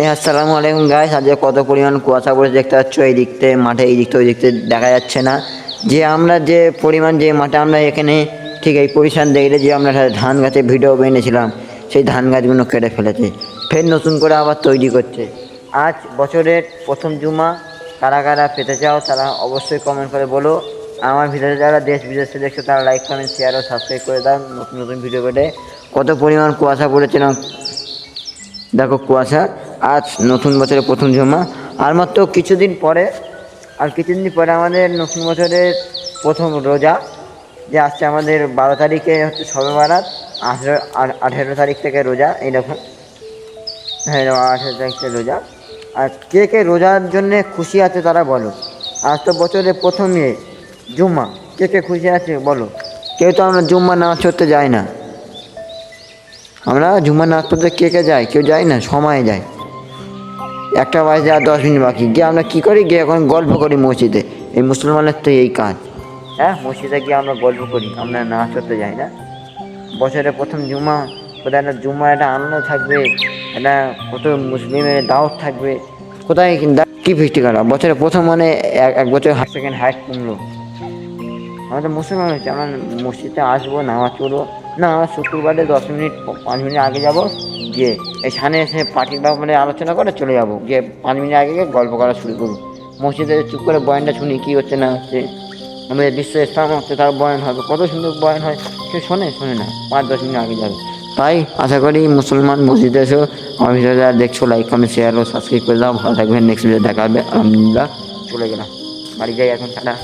আসসালামু আলাইকুম গাইস, আজকে কত পরিমাণ কুয়াশা পড়েছে দেখতে পাচ্ছ। এই দিকতে মাঠে, এই দিকতে ওই দিকতে দেখা যাচ্ছে না। যে আমরা যে পরিমাণ যে মাঠে আমরা এখানে ঠিক এই পরিমাণ দেখলে যে আমরা ধান গাছের ভিডিও বেনেছিলাম, সেই ধান গাছগুলো কেটে ফেলেছে, ফের নতুন করে আবার তৈরি করছে। আজ বছরের প্রথম জুমা, কারা কারা পেতে চাও তারা অবশ্যই কমেন্ট করে বলো। আমার ভিডিওতে যারা দেশ বিদেশে দেখছো তারা লাইক কমেন্ট শেয়ার ও সাবস্ক্রাইব করে দাও নতুন নতুন ভিডিও পেতে। কত পরিমাণ কুয়াশা পড়েছে না দেখো, কুয়াশা। আজ নতুন বছরের প্রথম জুমা, আর মাত্র কিছুদিন পরে আমাদের নতুন বছরের প্রথম রোজা যে আসছে। আমাদের 12 তারিখে হচ্ছে শবে বারাত, 18 তারিখ থেকে রোজা। এইরকম, হ্যাঁ, 18 তারিখ থেকে রোজা। আর কে কে রোজার জন্যে খুশি আছে তারা বলো। আজ তো বছরের প্রথম জুম্মা, কে কে খুশি আছে বলো। কেউ তো আমরা জুম্মা নামাজ পড়তে যাই না। আমরা জুম্মা নামাজ পড়তে কে কে যাই? কেউ যায় না, সময় যায়। একটা বাজে আর 10 মিনিট বাকি, গিয়ে আমরা কী করি? গিয়ে এখন গল্প করি মসজিদে। এই মুসলমানের তো এই কাজ। হ্যাঁ, মসজিদে গিয়ে আমরা গল্প করি, আমরা নামাজ পড়তে যাই না। বছরের প্রথম জুমা, কোথায় একটা জুম্মা, একটা আনন্দ থাকবে, একটা কত মুসলিমের দাওয়াত থাকবে। কোথায় কি ফিস্টি করা বছরের প্রথম, মানে এক বছর সেকেন্ড হাইট কমলো। আমাদের মুসলমান হয়েছে, আমরা মসজিদে আসবো, নামাজ পড়বো। না, আমরা শুক্রবারে 10 মিনিট 5 মিনিট আগে যাব, গিয়ে এই সামনে এসে পার্টির ব্যাপারে আলোচনা করে চলে যাবো। গিয়ে 5 মিনিট আগে গিয়ে গল্প করা শুরু করবো। মসজিদে চুপ করে বয়ানটা শুনি, কী হচ্ছে না হচ্ছে। আমাদের বিশ্ব ইসলাম হচ্ছে, তার বয়ান হবে, কত সুন্দর বয়ান হয়। কেউ শোনে না, 5-10 মিনিট আগে যাবে। তাই আশা করি মুসলমান মসজিদে এসো। আমার ভিডিও যারা দেখছো লাইক কমেন্ট শেয়ার ও সাবস্ক্রাইব করে দাও। ভালো থাকবেন, নেক্সট ভিডিও দেখা হবে। আলহামদুলিল্লাহ, চলে গেলাম, বাড়ি যাই এখন, টাটা।